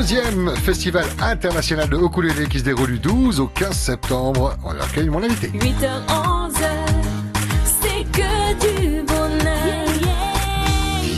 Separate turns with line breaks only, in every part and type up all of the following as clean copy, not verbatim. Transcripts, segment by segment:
deuxième festival international de ukulélé qui se déroule du 12 au 15 septembre. On accueille mon invité.
8h-11h, c'est que du bonheur.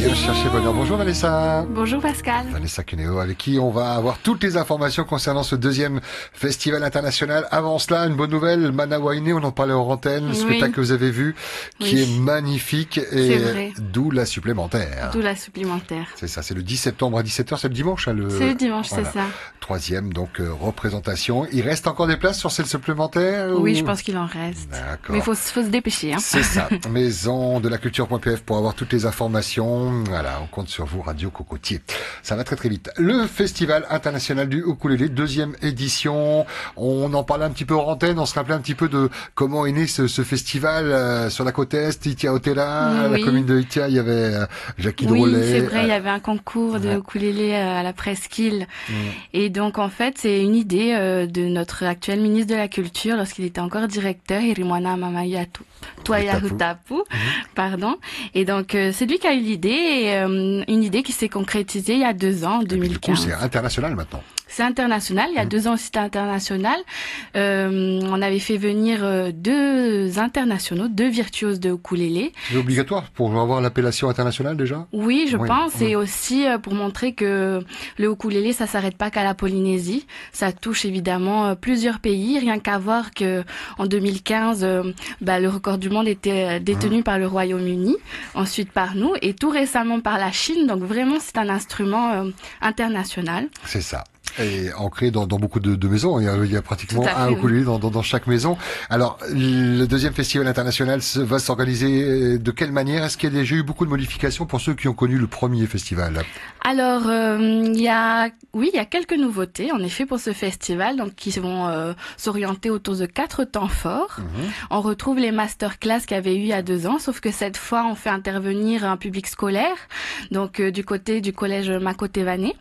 Viens chercher bonheur. Bonjour Vanessa.
Bonjour Pascal.
Vanessa Cuneo, avec qui on va avoir toutes les informations concernant ce deuxième festival international. Avant cela, une bonne nouvelle, Manawayne, on en parlait en antenne, le spectacle que vous avez vu, qui est magnifique, et d'où la supplémentaire.
D'où la supplémentaire.
C'est ça, c'est le 10 septembre à 17h, c'est le dimanche. Hein,
c'est le dimanche, voilà. C'est ça.
Troisième, donc, représentation. Il reste encore des places sur celle supplémentaire?
Oui, je pense qu'il en reste.
D'accord.
Mais il faut se dépêcher. Hein.
C'est ça. Maison de la culture.pf pour avoir toutes les informations. Voilà, on compte sur vous, Radio Cocotier. Ça va très très vite. Le Festival international du ukulélé, deuxième édition. On en parlait un petit peu hors antenne, on se rappelait un petit peu de comment est né ce festival sur la côte Est, Itia Otera, la commune de Itia, il y avait Jackie Drolet.
Oui, c'est vrai, il y avait un concours de ukulélé à la presqu'île. Et donc, en fait, c'est une idée de notre actuel ministre de la Culture, lorsqu'il était encore directeur, Irimwana Mamayatu. Toyahutapu, pardon. Et donc, c'est lui qui a eu l'idée, et une idée qui s'est concrétisée il y a 2 ans, en 2015.
Du coup, c'est international maintenant.
C'est international. Il y a 2 ans aussi, c'était international. On avait fait venir 2 internationaux, 2 virtuoses de ukulélé.
C'est obligatoire pour avoir l'appellation internationale déjà?
Oui, je pense. Et aussi pour montrer que le ukulélé, ça s'arrête pas qu'à la Polynésie. Ça touche évidemment plusieurs pays. Rien qu'à voir que en 2015, le record du monde était détenu par le Royaume-Uni, ensuite par nous, et tout récemment par la Chine. Donc vraiment, c'est un instrument international.
C'est ça. Et ancré dans beaucoup de maisons. Il y a pratiquement un ukulélé dans chaque maison. Alors, le deuxième festival international va s'organiser de quelle manière? Est-ce qu'il y a déjà eu beaucoup de modifications pour ceux qui ont connu le premier festival?
Alors, il y a quelques nouveautés, en effet, pour ce festival, donc qui vont s'orienter autour de 4 temps forts. On retrouve les masterclass qu'il y avait eu il y a 2 ans, sauf que cette fois, on fait intervenir un public scolaire, donc du côté du collège Makotevane.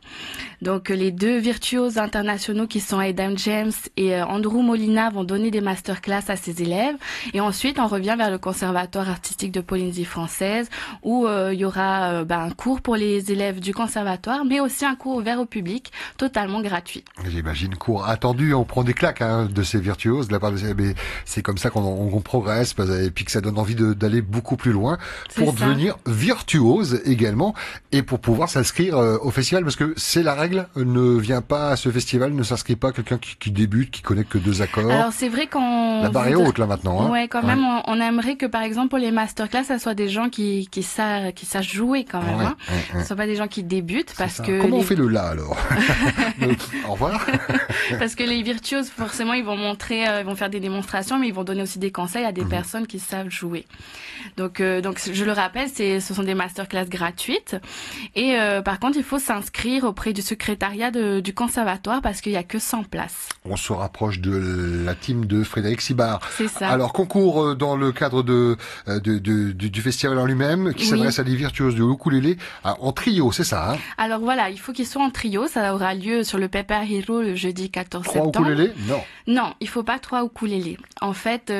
Donc, les 2 virtuoses internationaux qui sont Aidan James et Andrew Molina vont donner des masterclass à ses élèves. Et ensuite, on revient vers le conservatoire artistique de Polynésie française où il y aura un cours pour les élèves du conservatoire, mais aussi un cours ouvert au public, totalement gratuit.
J'imagine, cours attendu. On prend des claques de ces virtuoses de la part mais c'est comme ça qu'on progresse et puis que ça donne envie d'aller beaucoup plus loin pour devenir virtuose également et pour pouvoir s'inscrire au festival, parce que c'est la règle. Ne vient pas à ce festival, ne s'inscrit pas quelqu'un qui débute, qui connaît que 2 accords.
Alors c'est vrai qu'on...
La barre est haute là maintenant. Hein.
Ouais, quand même, on aimerait que par exemple pour les masterclass, ça soit des gens qui sachent jouer quand même. Ce ne sont pas des gens qui débutent parce que...
Comment on fait le là alors? Au revoir.
Parce que les virtuoses, forcément, ils vont montrer, ils vont faire des démonstrations, mais ils vont donner aussi des conseils à des personnes qui savent jouer. Donc je le rappelle, ce sont des masterclass gratuites. Et par contre, il faut s'inscrire auprès du secrétariat du conservatoire parce qu'il n'y a que 100 places.
On se rapproche de la team de Frédéric Sibard.
C'est ça.
Alors, concours dans le cadre du festival en lui-même, qui s'adresse à des virtuoses de ukulélé en trio, c'est ça, hein?
Alors voilà, il faut qu'ils soient en trio. Ça aura lieu sur le Pepper Hero le jeudi 14 septembre.
3 ukulélés?
Non, il faut pas 3 ukulélés. En fait,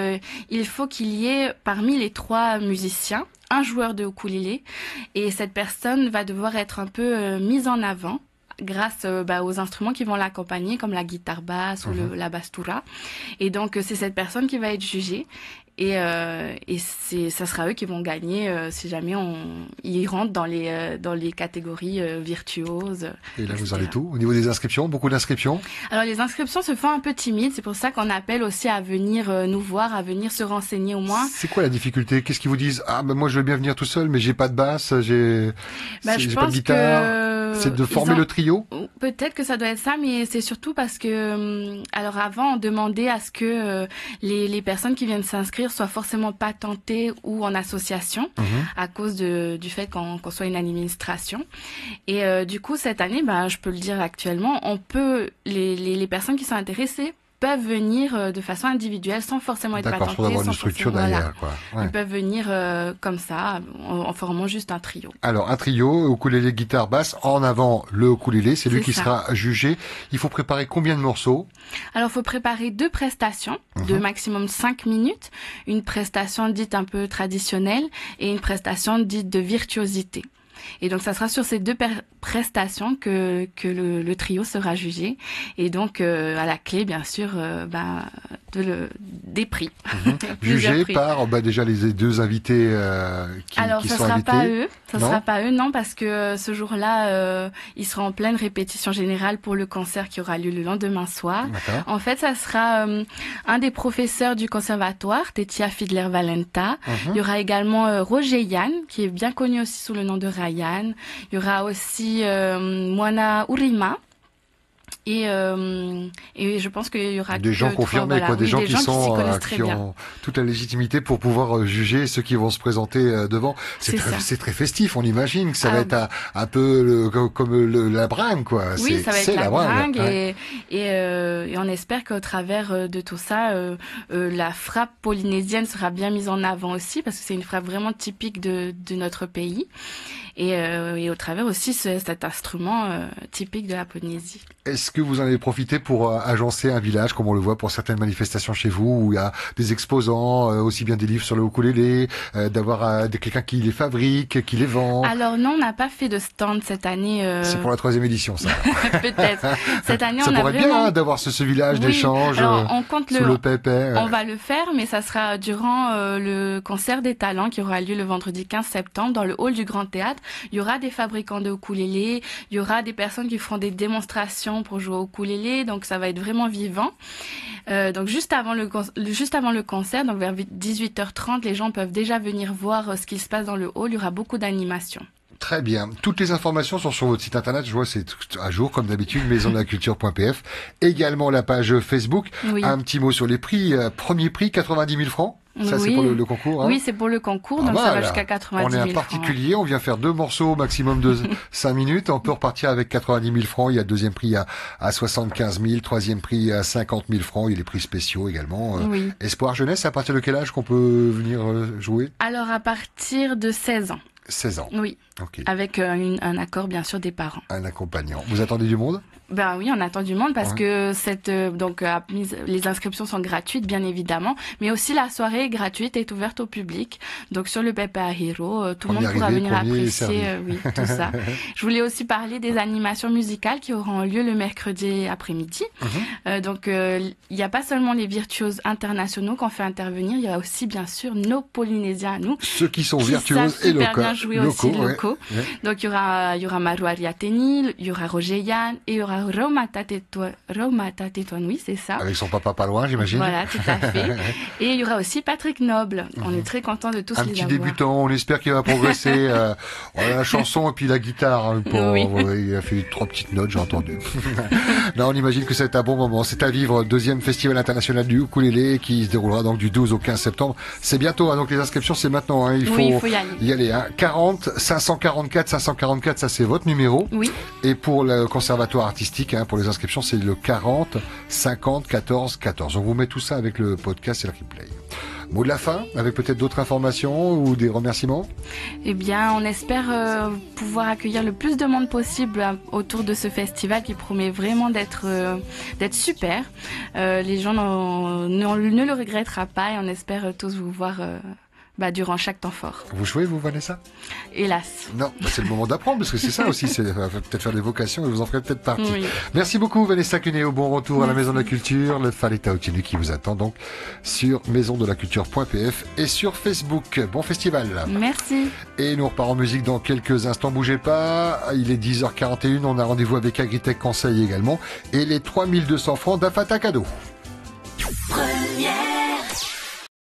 il faut qu'il y ait parmi les 3 musiciens un joueur de ukulélé, et cette personne va devoir être un peu mise en avant grâce aux instruments qui vont l'accompagner, comme la guitare basse ou la bastura. Et donc, c'est cette personne qui va être jugée. Et ça sera eux qui vont gagner si jamais ils rentrent dans les catégories virtuoses.
Et là, vous en êtes où? Au niveau des inscriptions, beaucoup d'inscriptions?
Alors, les inscriptions se font un peu timides. C'est pour ça qu'on appelle aussi à venir nous voir, à venir se renseigner au moins.
C'est quoi la difficulté? Qu'est-ce qu'ils vous disent? Moi, je veux bien venir tout seul, mais j'ai pas de basse, j'ai pas de guitare. C'est de former le trio?
Peut-être que ça doit être ça, mais c'est surtout parce que, alors avant, on demandait à ce que les personnes qui viennent s'inscrire soient forcément patentées ou en association, à cause du fait qu'on soit une administration. Et du coup, cette année, je peux le dire actuellement, les personnes qui sont intéressées peuvent venir de façon individuelle sans forcément être patentés.
D'accord, sans avoir une structure derrière, quoi. Ouais.
Ils peuvent venir comme ça, en formant juste un trio.
Alors, un trio, ukulélé, guitare, basse, en avant le ukulélé, c'est lui qui sera jugé. Il faut préparer combien de morceaux?
Alors, il faut préparer 2 prestations de maximum 5 minutes. Une prestation dite un peu traditionnelle et une prestation dite de virtuosité. Et donc, ça sera sur ces deux prestations que le trio sera jugé. Et donc, à la clé, bien sûr, des prix.
Jugé
prix.
par déjà les deux invités
Alors,
qui
ça
sont
sera
invités.
pas eux. Ça
Non
sera pas eux, non, parce que ce jour-là, ils seront en pleine répétition générale pour le concert qui aura lieu le lendemain soir.
D'accord.
En fait, ça sera un des professeurs du conservatoire, Tetia Fiedler-Valenta. Il y aura également Roger Yann, qui est bien connu aussi sous le nom de Ryan. Il y aura aussi Moana Urima. Et je pense qu'il y aura
des gens confirmés,
voilà.
des
oui,
gens
des
qui
gens
sont
s'y connaissent très
qui
bien.
ont toute la légitimité pour pouvoir juger ceux qui vont se présenter devant.
C'est ça.
C'est très festif, on imagine que ça va
Ah,
être un peu comme la bringue, quoi.
Oui, ça va être la bringue
ouais.
et on espère qu'au travers de tout ça, la frappe polynésienne sera bien mise en avant aussi parce que c'est une frappe vraiment typique de notre pays et au travers aussi cet instrument typique de la Polynésie.
Est-ce que vous en avez profité pour agencer un village, comme on le voit pour certaines manifestations chez vous, où il y a des exposants, aussi bien des livres sur le ukulélé, d'avoir quelqu'un qui les fabrique, qui les vend?
Alors non, on n'a pas fait de stand cette année.
C'est pour la 3e édition, ça.
Peut-être. Cette année,
ça
on a
pourrait
vraiment...
bien d'avoir ce village
Oui.
d'échange
Alors, on compte
sous le pépé.
On va le faire, mais ça sera durant le concert des talents qui aura lieu le vendredi 15 septembre dans le hall du Grand Théâtre. Il y aura des fabricants de ukulélé, il y aura des personnes qui feront des démonstrations pour jouer au ukulélé, donc ça va être vraiment vivant. Donc juste avant le concert, donc vers 18h30, les gens peuvent déjà venir voir ce qui se passe dans le hall. Il y aura beaucoup d'animations.
Très bien. Toutes les informations sont sur votre site internet. Je vois, c'est à jour, comme d'habitude, maisondelaculture.pf. Également la page Facebook.
Oui.
Un petit mot sur les prix. Premier prix, 90 000 francs. Ça,
oui.
c'est pour le concours. Hein.
Oui, c'est pour le concours, donc ça va jusqu'à 90 000
francs. On est un particulier, on vient faire 2 morceaux, maximum de 5 minutes. On peut repartir avec 90 000 francs. Il y a le deuxième prix à 75 000, troisième prix à 50 000 francs. Il y a les prix spéciaux également.
Oui.
Espoir jeunesse, à partir de quel âge qu'on peut venir jouer?
Alors, à partir de 16 ans.
16 ans.
Oui.
Okay.
Avec un accord, bien sûr, des parents.
Un accompagnant. Vous attendez du monde?
Ben oui, on attend du monde parce que les inscriptions sont gratuites, bien évidemment, mais aussi la soirée est gratuite et est ouverte au public. Donc sur le Pepe Hero, tout le monde pourra venir apprécier tout ça. Je voulais aussi parler des animations musicales qui auront lieu le mercredi après-midi. Donc il n'y a pas seulement les virtuoses internationaux qu'on fait intervenir, il y a aussi bien sûr nos Polynésiens à nous.
Ceux qui sont virtuoses et locaux.
Bien jouer aussi locaux. Ouais. Donc il y aura Maru Ariateni, il y aura Roger Yann et il y aura Raumata Tétoine, oui, c'est ça. Avec
son papa pas loin, j'imagine.
Voilà, tout à fait. Et il y aura aussi Patrick Noble. On est très contents de tous les avoir.
Un petit débutant, on espère qu'il va progresser. La chanson et puis la guitare. Hein, il a fait 3 petites notes, j'ai entendu. Là, on imagine que c'est un bon moment. C'est à vivre, 2e Festival international du ukulélé qui se déroulera donc du 12 au 15 septembre. C'est bientôt, hein, donc les inscriptions, c'est maintenant. Hein, il faut y aller. Hein. 544, ça c'est votre numéro.
Oui.
Et pour le conservatoire artistique, pour les inscriptions, c'est le 40 50 14 14. On vous met tout ça avec le podcast et le replay. Mot de la fin, avec peut-être d'autres informations ou des remerciements? Eh
bien, on espère pouvoir accueillir le plus de monde possible autour de ce festival qui promet vraiment d'être super. Les gens ne le regretteront pas et on espère tous vous voir durant chaque temps fort.
Vous jouez, vous, Vanessa?
Hélas.
Non, c'est le moment d'apprendre, parce que c'est ça aussi, c'est peut-être faire des vocations et vous en ferez peut-être partie.
Oui.
Merci beaucoup, Vanessa Cuneo. Bon retour à la Maison de la Culture. Le Faleta Otinu qui vous attend donc sur maisondelaculture.pf et sur Facebook. Bon festival.
Merci.
Et nous repartons en musique dans quelques instants. Bougez pas. Il est 10h41. On a rendez-vous avec Agritech Conseil également. Et les 3200 francs d'Afata cadeau.